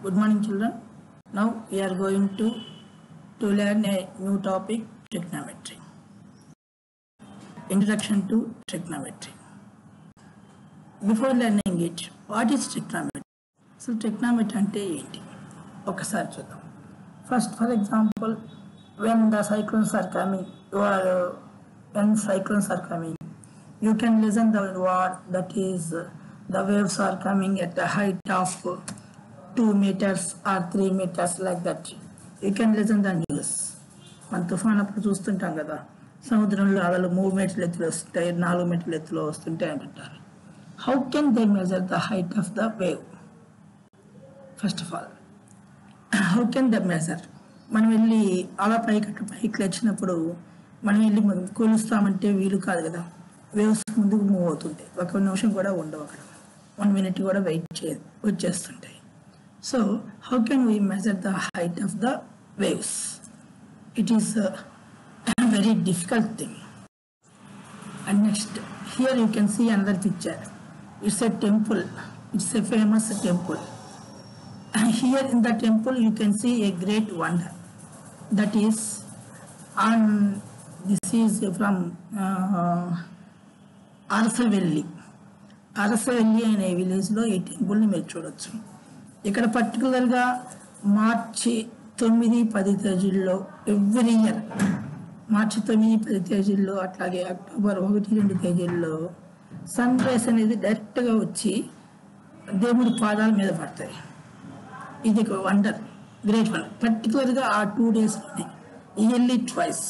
Good morning, children. Now we are going to learn a new topic, trigonometry. Introduction to trigonometry. Before learning it, what is trigonometry? So trigonometry ante enti? Okasari chuddam. First, for example, when the cyclones are coming, you can listen the word, that is the waves are coming at a height of 2 meters or 3 meters, like that. You can listen the news. మన తుఫాన్ అప్పుడు చూస్తుంటాం కదా, సముద్రంలో అలలు 3 మీటర్ల ఎత్తులో వస్తుంటాయి, 4 మీటర్ల ఎత్తులో వస్తుంటాయి అంటుంటారు. How can they measure the height of the wave? First of all, how can the measure? మనం వెళ్ళి అలా పైకి లేచినప్పుడు మనం వెళ్ళి కొలుస్తామంటే వీలు కాదు కదా. వేవ్స్ ముందుకు మూవ్ అవుతుంటాయి, 1 నిమిషం కూడా ఉండవు, అక్కడ 1 మినిట్ కూడా wait వచ్చేస్తుంటాయి. So how can we measure the height of the waves? It is a very difficult thing. And next, here you can see another picture. It's a temple. It's a famous temple. And here in the temple you can see a great wonder. That is, this is from Arasavelli. Arasavelli అనే విలేజ్లో ఈ టెంపుల్ని మీరు చూడొచ్చు. ఇక్కడ పర్టికులర్గా మార్చి 9-10 తేదీల్లో every year, మార్చి 9-10 తేదీల్లో, అట్లాగే అక్టోబర్ 1-2 తేదీల్లో సన్ రైస్ అనేది డైరెక్ట్గా వచ్చి దేవుడి పాదాల మీద పడతాయి. ఇది ఒక వండర్, గ్రేట్ వండర్. పర్టికులర్గా ఆ 2 డేస్లోనే ఇయర్లీ ట్వైస్,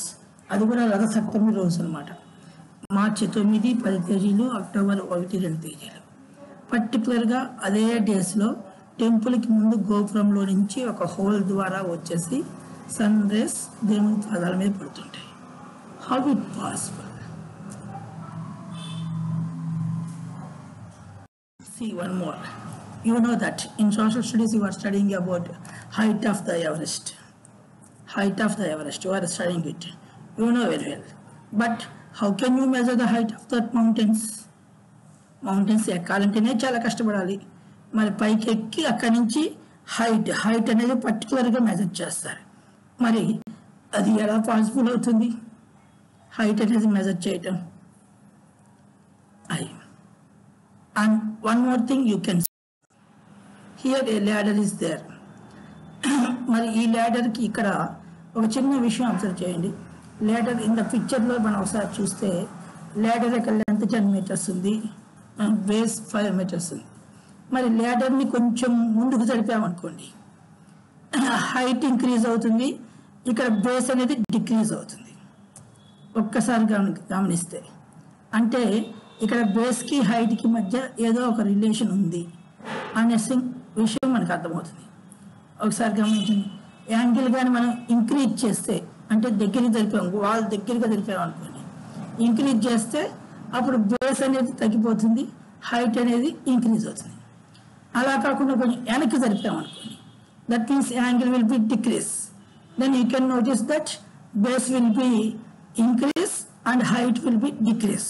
అది కూడా రథసప్తమి రోజు అనమాట. మార్చి 9-10 తేదీలు, అక్టోబర్ 1-2 తేదీలు. పర్టికులర్గా అదే డేస్లో టెంపుల్కి ముందు గోపురంలో నుంచి ఒక హోల్ ద్వారా వచ్చేసి సన్ రేస్ దేవుని పాదాల మీద పడుతుంటాయి. How it possible? See one more. You know that in social studies you are studying about height of the Everest. Height of the Everest, you are studying it. You know very well. But how can you measure the height of that mountains? Mountains ఎక్కాలంటేనే చాలా కష్టపడాలి. మరి పైకి ఎక్కి అక్కడి నుంచి height అనేది పర్టికులర్గా measure చేస్తారు. మరి అది ఎలా పాసిబుల్ అవుతుంది హైట్ అనేది మెజర్ చేయటం? And one more thing, you can here a ladder is there. మరి ఈ ల్యాడర్కి ఇక్కడ ఒక చిన్న విషయం అబ్జర్వ్ చేయండి. ల్యాడర్ ఇన్ ద పిక్చర్లో మనం ఒకసారి చూస్తే ల్యాడర్ యొక్క లెంత్ 10 మీటర్స్ ఉంది, బేస్ 5 మీటర్స్ ఉంది. మరి ల్యాడర్ని కొంచెం ముందుకు జరిపామనుకోండి, హైట్ ఇంక్రీజ్ అవుతుంది, ఇక్కడ బేస్ అనేది డిక్రీజ్ అవుతుంది. ఒక్కసారి గమనిస్తే, అంటే ఇక్కడ బేస్కి హైట్కి మధ్య ఏదో ఒక రిలేషన్ ఉంది అనే విషయం మనకు అర్థమవుతుంది. ఒకసారి గమనించండి, యాంగిల్ కానీ మనం ఇంక్రీజ్ చేస్తే, అంటే దగ్గరికి జరిపాము, వాల్ దగ్గరగా జరిపామనుకోండి, ఇంక్రీజ్ చేస్తే అప్పుడు బేస్ అనేది తగ్గిపోతుంది, హైట్ అనేది ఇంక్రీజ్ అవుతుంది. అలా కాకుండా కొంచెం వెనక్కి జరిపామనుకోండి, that means angle will be decrease. Then you can notice that base will be increase and height will be decrease.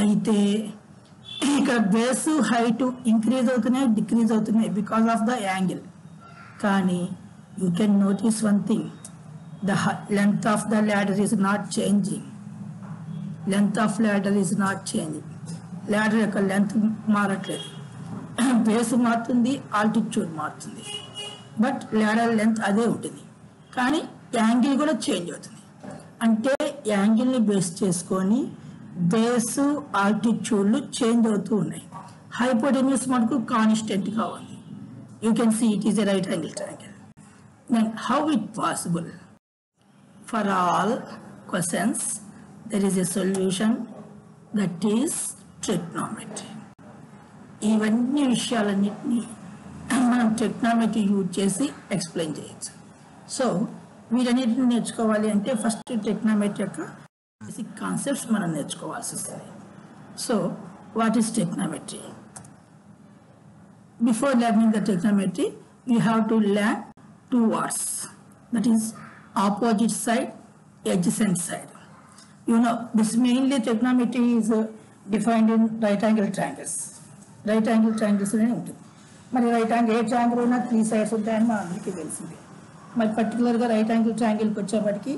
అయితే ఇక్కడ బేస్ హైట్ ఇంక్రీజ్ అవుతున్నాయి, డిక్రీజ్ అవుతున్నాయి బికాస్ ఆఫ్ ద యాంగిల్. కానీ you can notice one thing, the length of the ladder is not changing. Length of ladder is not changing. Ladder యొక్క length మారట్లేదు, base మారుతుంది, altitude మారుతుంది, but ladder length అదే ఉంటుంది. కానీ angle కూడా change అవుతుంది. అంటే యాంగిల్ని బేస్ చేసుకొని బేస్ ఆల్టిట్యూడ్లు చేంజ్ అవుతూ ఉన్నాయి. హైపోటెన్యూస్ మనకు కాన్స్టెంట్గా ఉంది. You can see it is a right angle triangle. Then how it possible? For all questions there is a solution, that is trigonometry. ఇవన్నీ విషయాలన్నింటినీ మనం ట్రిగ్నోమెట్రీ యూజ్ చేసి ఎక్స్ప్లెయిన్ చేయొచ్చు. సో వీటన్నిటిని నేర్చుకోవాలి అంటే ఫస్ట్ ట్రిగ్నోమెట్రీ యొక్క బేసిక్ కాన్సెప్ట్స్ మనం నేర్చుకోవాల్సి వస్తుంది. So what is trigonometry? Before learning the trigonometry you have to learn 2 words, that is opposite side, adjacent side. You know, this mainly trigonometry is defined in right angle triangles. Right angle triangles అనే ఉంటుంది. మరి right angle a triangle అయినా 3 sides ఉంటాయని మా అందరికీ తెలిసిందే. మరి పర్టికులర్గా రైట్ యాంగిల్ ట్రయాంగిల్కి వచ్చేప్పటికి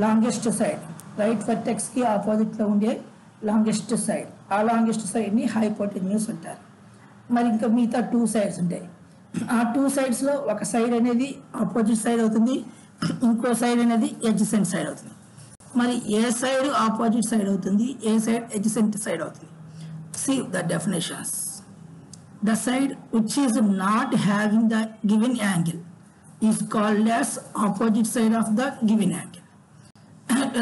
లాంగెస్ట్ సైడ్ రైట్ వర్టెక్స్కి ఆపోజిట్లో ఉండే లాంగెస్ట్ సైడ్, ఆ లాంగెస్ట్ సైడ్ని హైపోటెన్యూస్ అంటారు. మరి ఇంకా మిగతా 2 sides ఉంటాయి. ఆ 2 sidesలో ఒక సైడ్ అనేది ఆపోజిట్ సైడ్ అవుతుంది, ఇంకో సైడ్ అనేది ఎడ్జసెంట్ సైడ్ అవుతుంది. మరి ఏ సైడ్ ఆపోజిట్ సైడ్ అవుతుంది, ఏ సైడ్ ఎడ్జసెంట్ సైడ్ అవుతుంది? See the definitions. The side which is not having the given angle is called as opposite side of the given angle.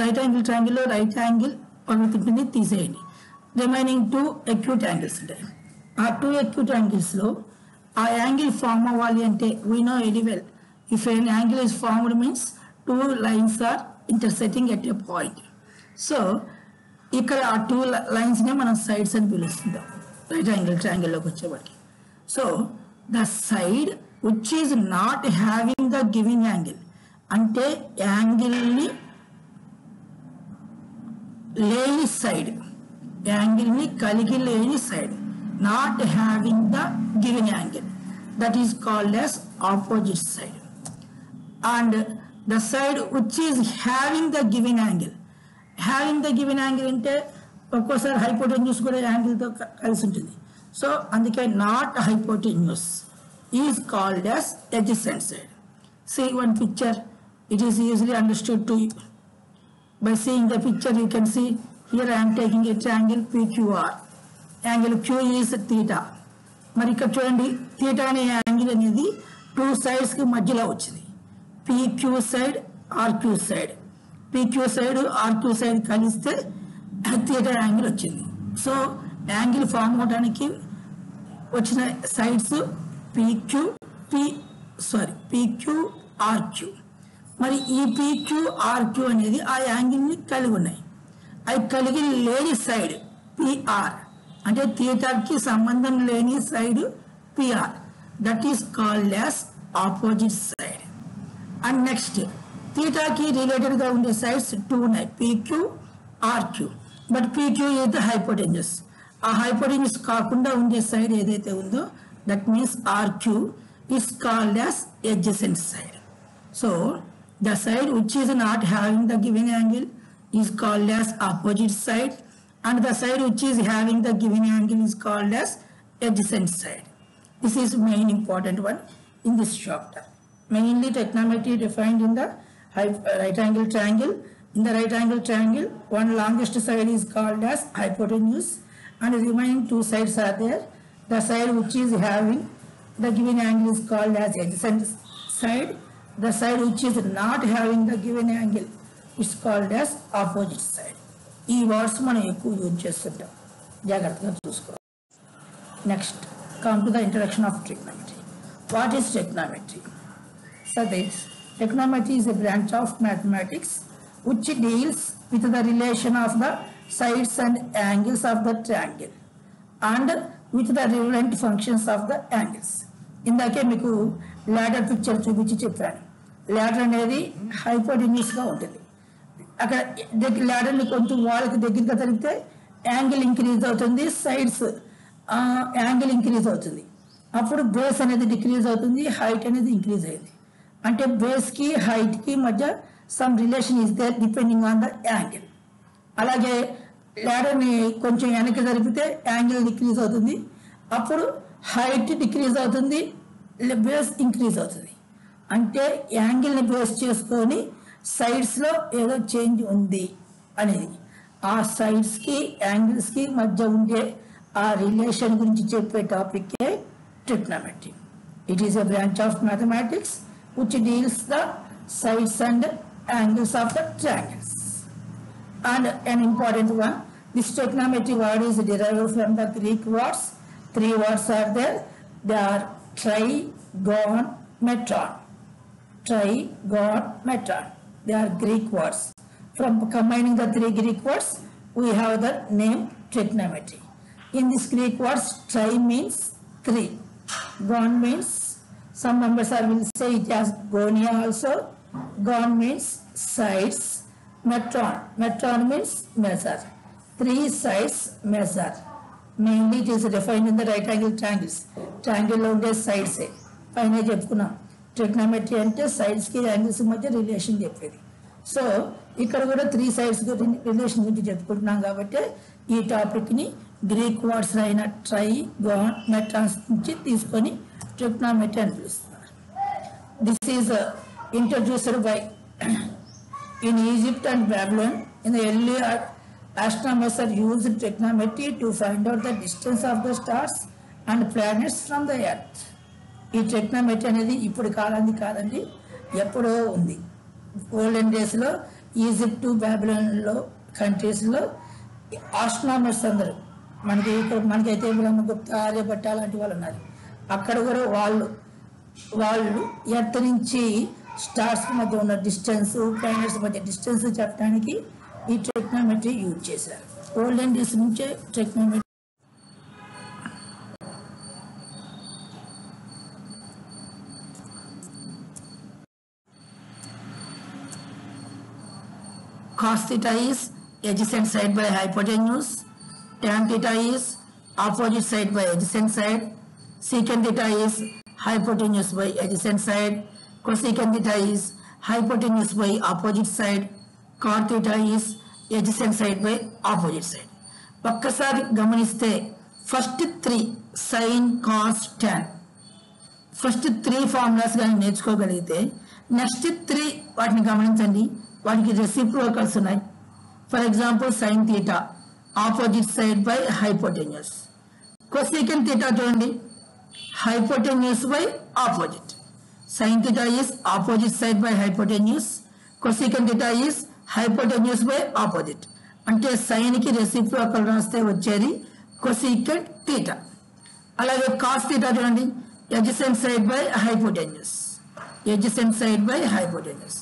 Right angle triangle లో right angle పక్కన తీసేయండి, remaining 2 acute angles ఉంటాయి. ఆ 2 acute angles లో ఆ angle form అవ్వాలి అంటే we know very well, if an angle is formed means 2 lines are intersecting at a point. So ఇక్కడ ఆ 2 lines నే మనం సైడ్స్ అని పిలుస్తుంటాం రైట్ యాంగిల్ ట్రయాంగిల్లోకి వచ్చేవాడికి. So the side which is not having the giving angle అంటే యాంగిల్ని లేని సైడ్, యాంగిల్ని కలిగి లేని side, not having the giving angle, that is called as opposite side. And the side which is having the giving angle, having the given angle అంటే ఒక్కోసారి hypotenuse కూడా యాంగిల్తో కలిసి ఉంటుంది. సో అందుకే not hypotenuse is called as adjacent side. See one picture, it is easily understood to you. By seeing the picture you can see here I'm taking a triangle PQR. Angle Q is theta. మరి ఇక్కడ చూడండి, theta అనే angle అనేది 2 sides మధ్యలో వచ్చింది, PQ side, RQ side. PQ side RQ side కలిస్తే theta angle వచ్చింది. So angle form అవడానికి వచ్చిన సైడ్స్ PQ RQ. మరి ఈ PQ RQ అనేది ఆ యాంగిల్ని కలిగి ఉన్నాయి. అవి కలిగి లేని సైడ్ PR అంటే థీటాకి సంబంధం లేని side PR, that is called as opposite side. And next థీటాకి రిలేటెడ్గా ఉండే సైడ్స్ 2 ఉన్నాయి, PQ RQ. But PQ is the hypotenuse. ఆ హైపోటెన్యూస్ కాకుండా ఉండే సైడ్ ఏదైతే ఉందో that means RQ is called as adjacent side. So the side which is not having the given angle is called as opposite side, and the side which is having the given angle is called as adjacent side. This is main important one in this chapter. Mainly trigonometry defined in the right angle triangle. In the right angle triangle, one longest side is called as hypotenuse and the remaining 2 sides are there. The side which is having the given angle is called as adjacent side. The side which is not having the given angle is called as opposite side. ఈ words మనం ఎక్కువ use చేస్తుంటాం, జాగ్రత్తగా చూసుకోవాలి. Next come to the introduction of trigonometry. What is trigonometry? So this trigonometry is a branch of mathematics which deals with the relation of the sides and angles of the triangle and with the relevant functions of the angles. ఇందాకే మీకు ladder picture చూపించి చెప్పాను. ladder అనేది hypotenuse గా ఉంటుంది. అక్కడ ladderని కొంచెం వాళ్ళకి దగ్గరగా జరిగితే యాంగిల్ ఇంక్రీజ్ అవుతుంది, సైడ్స్ యాంగిల్ ఇంక్రీజ్ అవుతుంది. అప్పుడు బేస్ అనేది డిక్రీజ్ అవుతుంది, హైట్ అనేది ఇంక్రీజ్ అయింది. అంటే బేస్కి హైట్కి మధ్య some relation is there depending on the angle. అలాగే ల్యాడర్ని కొంచెం వెనక్కి జరిపితే యాంగిల్ డిక్రీజ్ అవుతుంది, అప్పుడు హైట్ డిక్రీజ్ అవుతుంది, బేస్ ఇంక్రీజ్ అవుతుంది. అంటే యాంగిల్ని బేస్ చేసుకొని సైడ్స్లో ఏదో చేంజ్ ఉంది అనేది. ఆ సైడ్స్కి యాంగిల్స్కి మధ్య ఉండే ఆ రిలేషన్ గురించి చెప్పే టాపిక్కే trigonometry. It is a branch of mathematics which deals the sides and angles of the triangles. And an important one, this trigonometry word is derived from the Greek words. 3 words are there. They are trigonometron. Trigonometron. They are Greek words. From combining the 3 Greek words, we have the name trigonometry. In this Greek words, tri means 3. Gon means some members are will say it as gonia also. Gon means sides. Metron means measure. 3 sides measure. Mainly it is defined in the right angle triangles. ట్రయాంగిల్లో ఉండే సైడ్సే పైన చెప్పుకున్నాం. Trigonometry అంటే సైడ్స్కి angles మధ్య relation చెప్పేది. So ఇక్కడ కూడా 3 sides relation గురించి చెప్పుకుంటున్నాం కాబట్టి ఈ టాపిక్ని గ్రీక్ వర్డ్స్ అయిన ట్రైగోనోమెట్రాన్స్ నుంచి తీసుకొని ట్రిగ్నోమెట్రీ అని పిలుస్తున్నారు. This is introduced by in Egypt and Babylon. In the early astronomers used trigonometry to find out the distance of the stars and planets from the earth. ఈ ట్రిగ్నోమెట్రీ అనేది ఇప్పుడు కాలానికి కాదండి, ఎప్పుడో ఉంది. ఓల్డెన్ డేస్లో ఈజిప్టు బాబిలోన్లో కంట్రీస్లో ఆస్ట్రానమర్స్ అందరూ మనకైతే బ్రహ్మగుప్త ఆర్యభట్ట లాంటి వాళ్ళు ఉన్నారు. అక్కడ కూడా వాళ్ళు ఎర్త్ నుంచి స్టార్స్ మధ్య ఉన్న డిస్టెన్స్, ప్లానెట్స్ మధ్య డిస్టెన్స్ చెప్పడానికి ఈ ట్రిగ్నోమెట్రీ యూజ్ చేశారు. ఓల్డెన్ డేస్ నుంచే trigonometry. Cos theta is adjacent side by hypotenuse. Tan theta is opposite side by adjacent side. Secant theta is hypotenuse by adjacent side. Cosecant theta is hypotenuse by opposite side. Cot theta is adjacent side by opposite side. ఒక్కసారి గమనిస్తే first 3 sin cos tan first 3 formulas కానీ నేర్చుకోగలిగితే next 3 వాటిని గమనించండి, వాటికి reciprocals ఉన్నాయి. For example sin theta opposite side by hypotenuse. Cosecant theta చూడండి, hypotenuse by opposite. sin theta is opposite side by hypotenuse. Cosecant theta is hypotenuse by opposite. అంటే sign కి reciprocal రాస్తే వచ్చేది కొసెకంట్ థీటా. అలాగే cos theta చూడండి, adjacent side by hypotenuse. Adjacent side by hypotenuse.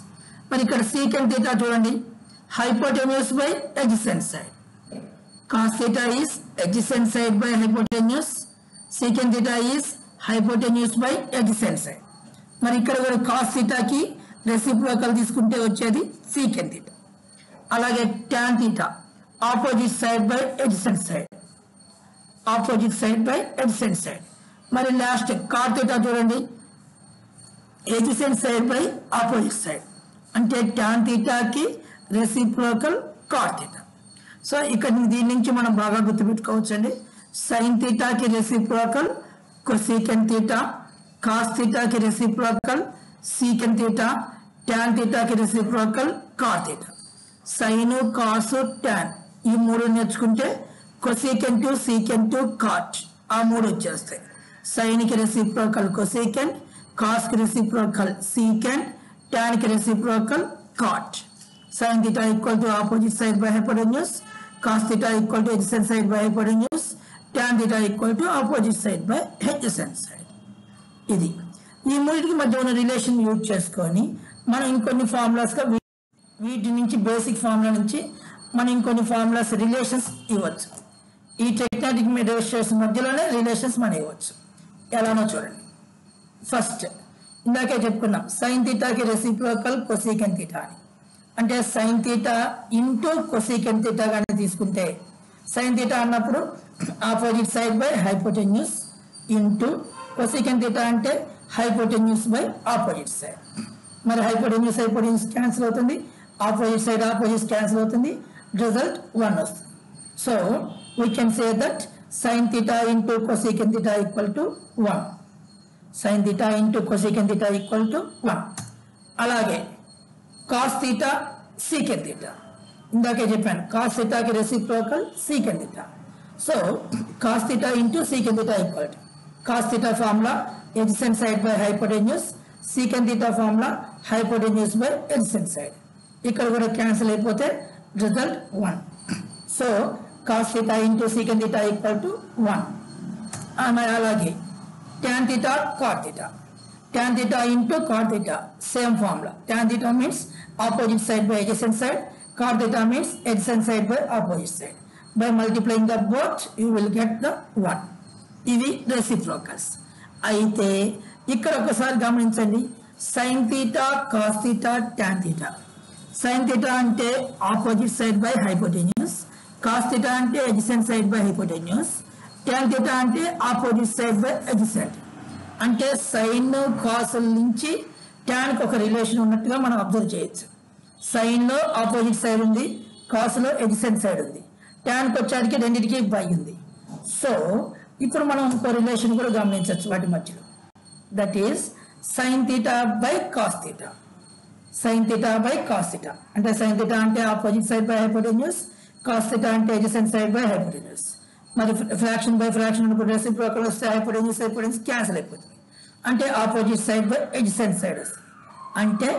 మరి ఇక్కడ secant theta చూడండి, hypotenuse by adjacent side. Cos theta is adjacent side by hypotenuse. Secant theta is hypotenuse by adjacent side. మరి ఇక్కడ కూడా cos థీటాకి reciprocal తీసుకుంటే వచ్చేది సీకెంట్ థీటా. అలాగే tan theta opposite side by adjacent side. Opposite side by adjacent side. మరి last cot theta చూడండి, adjacent side by opposite side. అంటే టాన్ థీటాకి రెసిప్రోకల్ కాట్ థీటా. సో ఇక్కడ దీని నుంచి మనం బాగా గుర్తుపెట్టుకోవచ్చు అండి. సైన్ థీటాకి రెసిప్రోకల్ కొసెకంట్ థీటా, కాస్ థీటాకి రెసిప్రోకల్ సీకెంట్ థీటా, టాన్ థీటాకి reciprocal cot theta. Sine, cos, tan ఈ 3 నేర్చుకుంటే కొసెకంట్, సీకెంట్, కాట్ ఆ 3 వచ్చేస్తాయి. సైన్ కి రెసిప్రోకల్ కొసెకంట్, కాస్ కి రెసిప్రోకల్ సీకెంట్, టాన్ కి reciprocal cot. Sine theta equal to opposite side by hypotenuse, cos theta equal to adjacent side by hypotenuse, tan theta equal to opposite side by adjacent side. ఇది ఈ 3కి మధ్య ఉన్న relation use చేసుకొని మనం ఇంకొన్ని ఫార్ములాస్గా వీటి నుంచి బేసిక్ ఫార్ములా నుంచి మనం ఇంకొన్ని ఫార్ములాస్ రిలేషన్స్ ఇవ్వచ్చు. ఈ టెక్నాటిక్ రేషియోస్ మధ్యలోనే రిలేషన్స్ మనం ఇవ్వచ్చు. ఎలానో చూడండి. ఫస్ట్ ఇందాకే చెప్పుకున్నాం సైన్ థీటాకి రెసిప్రోకల్ కొసెకంట్ థీటా అని. అంటే sine theta into cosecant theta కానీ తీసుకుంటే సైన్ థీటా అన్నప్పుడు opposite side by hypotenuse into cosecant theta అంటే హైపోటెన్యూస్ బై ఆపోజిట్ సైడ్. మరి హైపోటెన్యూస్ క్యాన్సిల్ అవుతుంది, ఆపోజిట్ క్యాన్సిల్ అవుతుంది, రిజల్ట్ 1 వస్తుంది. So we can say that sine theta into cosecant theta equal to 1. Sine theta into cosecant theta equal to 1. అలాగే cos theta secant theta ఇందాకే చెప్పాను, cos థీటాకి reciprocal secant theta. So cos theta into secant theta equal to cos theta formula adjacent side by hypotenuse, secant theta formula hypotenuse by adjacent side. ఇక్కడ కూడా cancel అయిపోతే result 1. So cos theta into secant theta equal to 1. అలాగే tan theta cot theta, tan theta into cot theta same formula. Tan theta means opposite side by adjacent side, cot theta means adjacent side by opposite side. By multiplying the both you will get the 1. ఇవి reciprocals. అయితే ఇక్కడ ఒకసారి గమనించండి, sine theta, cos theta, tan theta. Sine theta అంటే opposite side by hypotenuse, cos theta అంటే adjacent side by hypotenuse, tan theta అంటే opposite side by adjacent. అంటే sine cos నుంచి tan కి ఒక రిలేషన్ ఉన్నట్టుగా మనం అబ్జర్వ్ చేయొచ్చు. సైన్ లో ఆపోజిట్ సైడ్ ఉంది, కాస్ లో అడ్జసెంట్ సైడ్ ఉంది, tan కి వచ్చేటికి రెండింటికి బై ఉంది. సో ఇప్పుడు మనం ఇంకో రిలేషన్ కూడా గమనించవచ్చు వాటి మధ్యలో. That is sin theta by cos theta. sin theta by cos theta అంటే sin theta అంటే opposite side by hypotenuse, cos theta అంటే అడ్జసెంట్ సైడ్ బై హైపోటెన్యూస్. మరి ఫ్రాక్షన్ బై ఫ్రాక్షన్ ఉన్నప్పుడు రెసిప్రోకల్ వస్తే హైపోటెన్యూస్ క్యాన్సిల్ అయిపోతుంది. అంటే opposite side by adjacent side వస్తుంది, అంటే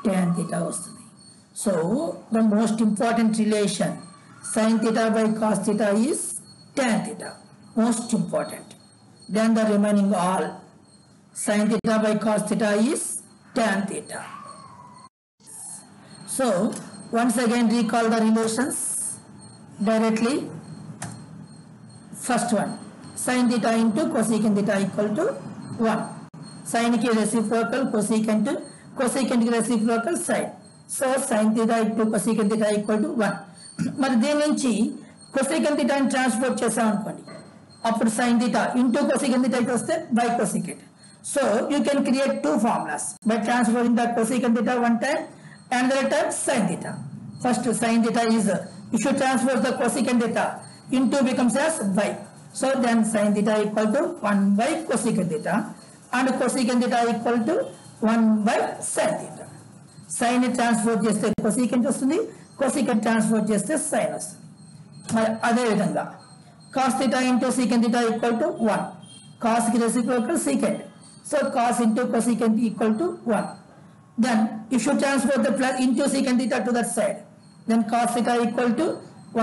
tan theta వస్తుంది. So the most important relation sin theta by cos theta is tan theta, most important. Then the remaining all sin theta by cos theta is tan theta. So once again recall the relations directly. First one, sin theta into cosecant theta equal to 1. Sin ki reciprocal, cosecant ki reciprocal side. So sin theta into cosecant theta equal to 1. మరి దీని నుంచి cosecant theta ని transport చేసాం అనుకోండి, అప్పుడు sin theta into cosecant theta వస్తే by cosecant. So you can create two formulas by transferring the cosecant theta one time and the other time sin theta. First sin theta is, if you transfer the cosecant theta, into becomes as by. So then sin theta equal to 1 by cosecant theta and cosecant theta equal to 1 by sin theta. Sin transfer చేస్తే cosecant వస్తుంది, cosecant transfer చేస్తే sin వస్తుంది. మరి అదే విధంగా cos theta into secant theta equal to 1. cos కి reciprocal secant. So cos into cosecant equal to 1. Then if you transfer the plus into secant theta to that side, then cos theta equal to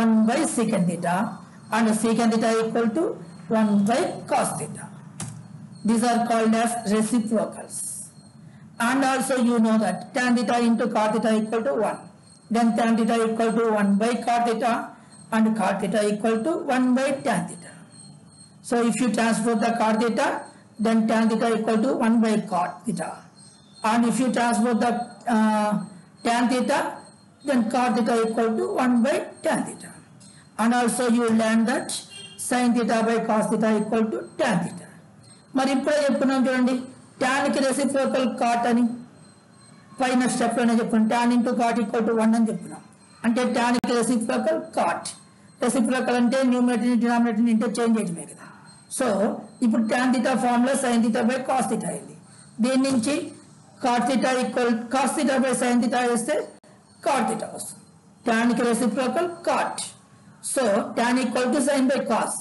1 by secant theta and secant theta equal to 1 by cos theta. These are called as reciprocals. And also you know that tan theta into cot theta equal to 1. Then tan theta equal to 1 by cot theta and cot theta equal to 1 by tan theta. So if you transfer the cot theta, then tan theta equal to 1 by cot theta. And if you transfer the tan theta, then cot theta equal to 1 by tan theta. And also you learn that sin theta by cos theta equal to tan theta. మరి ఇప్పుడే చెప్పుకున్నాం చూడండి, tan కి reciprocal cot అని పైన step లోనే చెప్పుకున్నాం. tan into cot equal to 1 అని చెప్పుకున్నాం. అంటే tan కి రెసిప్రోకల్ cot. రెసిప్రోకల్ అంటే న్యూమరేటర్ డినామినేటర్ ఇంటర్చేంజ్ చేయడమే కదా. సో ఇప్పుడు tan theta formula sin theta by cos theta అయింది. దీని నుంచి cot theta equal cos theta by sin theta వేస్తే cot theta వస్తుంది. tan కి reciprocal cot. So tan equal to sin by cos.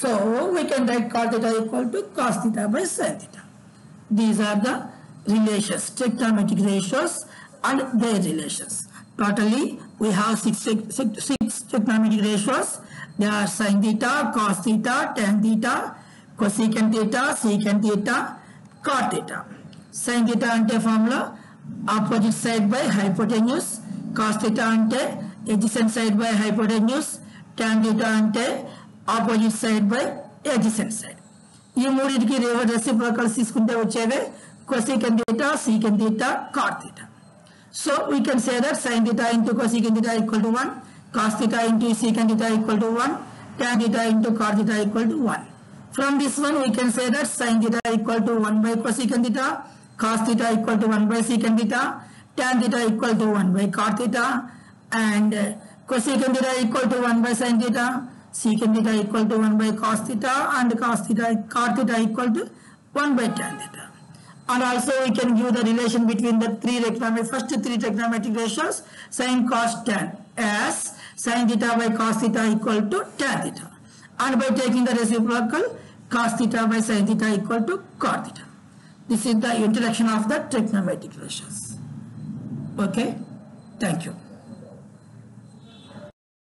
So we can write cot theta equal to cos theta by sin theta. These are the relations, trigonometric ratios and their relations. Totally we have six trigonometric ratios. They are sin theta, cos theta, tan theta, cosecant theta, secant theta, cot theta. Sin theta ante formula opposite side by hypotenuse, cos theta ante adjacent side by hypotenuse, tan theta ante opposite side by adjacent side. ఈ మూడింటికి reciprocals తీసుకుంటే వచ్చేవే cosecant theta, secant theta, cot theta. So we can say that sin theta into cosecant theta equal to 1, cos theta into secant theta equal to 1, tan theta into cot theta equal to 1. From this one we can say that sin theta equal to 1 by cosecant theta, cos theta equal to 1 by secant theta, tan theta equal to 1 by cot theta, and cosecant theta equal to 1 by sin theta, secant theta equal to 1 by cos theta, and cot theta equal to 1 by tan theta. And also we can give the relation between the first three trigonometric ratios, sin, cos, tan, as sin theta by cos theta equal to tan theta. And by taking the reciprocal, cos theta by sin theta equal to cot theta. This is the introduction of the trigonometric ratios. Okay, thank you.